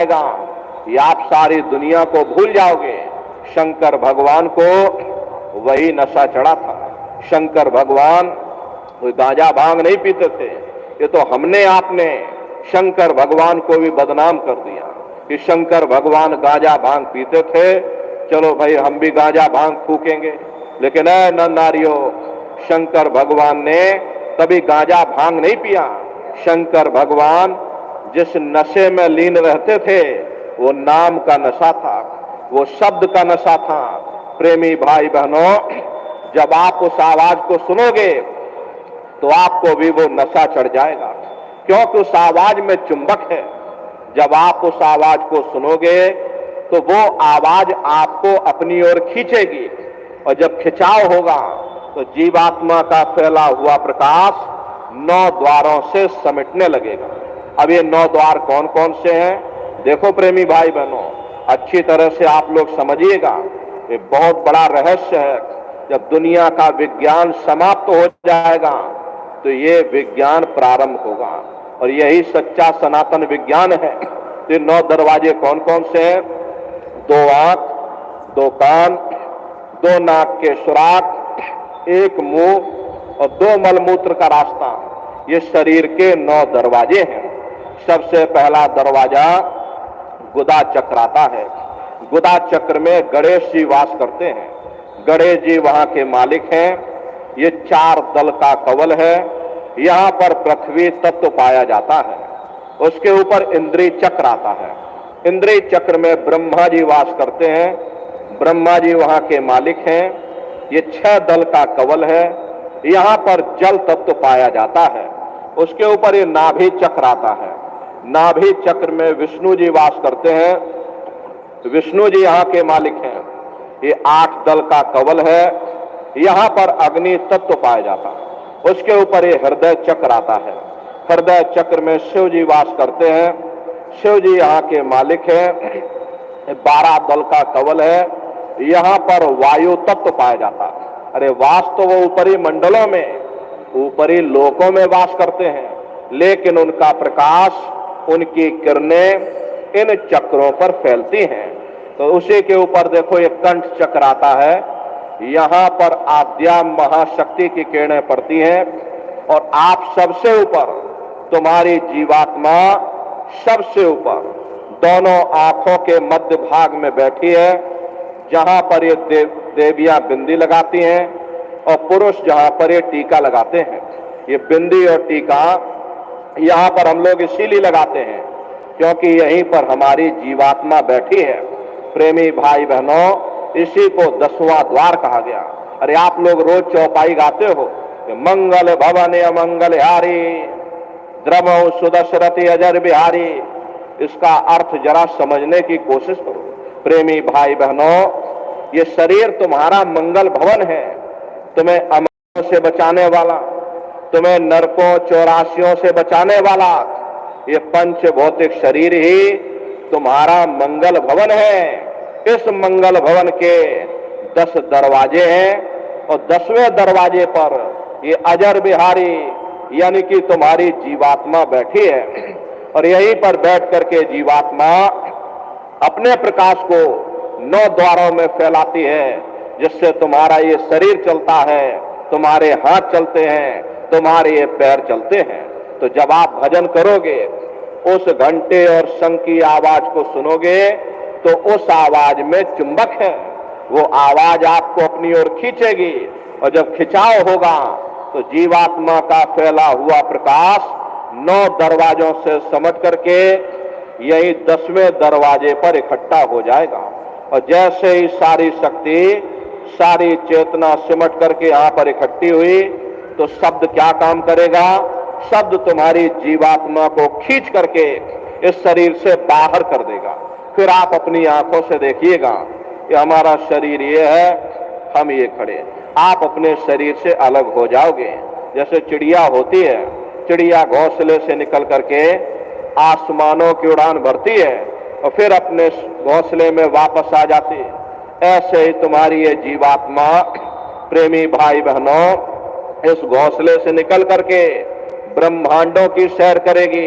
जाएगा कि आप सारी दुनिया को भूल जाओगे। शंकर भगवान को वही नशा चढ़ा था। शंकर भगवान कोई गांजा भांग नहीं पीते थे। ये तो हमने आपने शंकर भगवान को भी बदनाम कर दिया कि शंकर भगवान गांजा भांग पीते थे, चलो भाई हम भी गांजा भांग फूकेंगे। लेकिन न नारियों, शंकर भगवान ने कभी गांजा भांग नहीं पिया। शंकर भगवान जिस नशे में लीन रहते थे वो नाम का नशा था, वो शब्द का नशा था। प्रेमी भाई बहनों, जब आप उस आवाज को सुनोगे तो आपको भी वो नशा चढ़ जाएगा, क्योंकि उस आवाज में चुंबक है। जब आप उस आवाज को सुनोगे तो वो आवाज आपको अपनी ओर खींचेगी, और जब खिंचाव होगा तो जीवात्मा का फैला हुआ प्रकाश 9 द्वारों से समिटने लगेगा। अब ये 9 द्वार कौन कौन से हैं? देखो प्रेमी भाई बहनों, अच्छी तरह से आप लोग समझिएगा, ये बहुत बड़ा रहस्य है। जब दुनिया का विज्ञान समाप्त हो जाएगा तो ये विज्ञान प्रारंभ होगा, और यही सच्चा सनातन विज्ञान है। तो 9 दरवाजे कौन कौन से हैं? 2 आंख, 2 कान, 2 नाक के सुराख, 1 मुंह और 2 मलमूत्र का रास्ता। ये शरीर के 9 दरवाजे हैं। सबसे पहला दरवाजा गुदा चक्र आता है। गुदा चक्र में गणेश जी वास करते हैं। गणेश जी वहां के मालिक हैं। ये 4 दल का कवल है। यहां पर पृथ्वी तत्व पाया जाता है। उसके ऊपर इंद्रिय चक्र आता है। इंद्रिय चक्र में ब्रह्मा जी वास करते हैं। ब्रह्मा जी वहां के मालिक हैं। ये 6 दल का कवल है। यहां पर जल तत्व पाया जाता है। उसके ऊपर ये नाभि चक्र आता है। नाभि चक्र में विष्णु जी वास करते हैं। विष्णु जी यहाँ के मालिक हैं। ये 8 दल का कवल है। यहाँ पर अग्नि तत्व पाया जाता है। उसके ऊपर ये हृदय चक्र आता है। हृदय चक्र में शिव जी वास करते हैं। शिव जी यहाँ के मालिक हैं। 12 दल का कवल है। यहाँ पर वायु तत्व पाया जाता है। अरे वास तो वो ऊपरी मंडलों में, ऊपरी लोकों में वास करते हैं, लेकिन उनका प्रकाश, उनकी किरणें इन चक्रों पर फैलती हैं। तो उसी के ऊपर देखो एक कंठ चक्र आता है। यहां पर आद्या महाशक्ति की किरणें पड़ती हैं, और आप सबसे ऊपर, तुम्हारी जीवात्मा सबसे ऊपर दोनों आंखों के मध्य भाग में बैठी है, जहां पर ये देवियां बिंदी लगाती हैं, और पुरुष जहां पर ये टीका लगाते हैं। ये बिंदी और टीका यहां पर हम लोग इसीलिए लगाते हैं क्योंकि यहीं पर हमारी जीवात्मा बैठी है। प्रेमी भाई बहनों, इसी को 10वां द्वार कहा गया। अरे आप लोग रोज चौपाई गाते हो कि मंगल भवन अमंगल हारी, द्रमौ सुदशरथी अजर बिहारी। इसका अर्थ जरा समझने की कोशिश करो। प्रेमी भाई बहनों, ये शरीर तुम्हारा मंगल भवन है, तुम्हें अमंगल से बचाने वाला, तुम्हें नरकों 84 से बचाने वाला ये पंच भौतिक शरीर ही तुम्हारा मंगल भवन है। इस मंगल भवन के 10 दरवाजे हैं, और 10वें दरवाजे पर ये अजर बिहारी यानी कि तुम्हारी जीवात्मा बैठी है, और यहीं पर बैठ करके जीवात्मा अपने प्रकाश को 9 द्वारों में फैलाती है, जिससे तुम्हारा ये शरीर चलता है, तुम्हारे हाथ चलते हैं, तुम्हारे ये पैर चलते हैं। तो जब आप भजन करोगे, उस घंटे और शंख की आवाज को सुनोगे, तो उस आवाज में चुंबक है। वो आवाज आपको अपनी ओर खींचेगी, और जब खिंचाव होगा तो जीवात्मा का फैला हुआ प्रकाश 9 दरवाजों से समट करके यही 10वें दरवाजे पर इकट्ठा हो जाएगा। और जैसे ही सारी शक्ति, सारी चेतना सिमट करके यहां पर इकट्ठी हुई, तो शब्द क्या काम करेगा? शब्द तुम्हारी जीवात्मा को खींच करके इस शरीर से बाहर कर देगा। फिर आप अपनी आंखों से देखिएगा कि हमारा शरीर ये है, हम ये खड़े। आप अपने शरीर से अलग हो जाओगे। जैसे चिड़िया होती है, चिड़िया घोंसले से निकल करके आसमानों की उड़ान भरती है और फिर अपने घोंसले में वापस आ जाती है। ऐसे ही तुम्हारी ये जीवात्मा, प्रेमी भाई बहनों, इस घोंसले से निकल करके ब्रह्मांडों की सैर करेगी,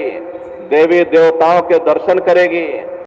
देवी देवताओं के दर्शन करेगी,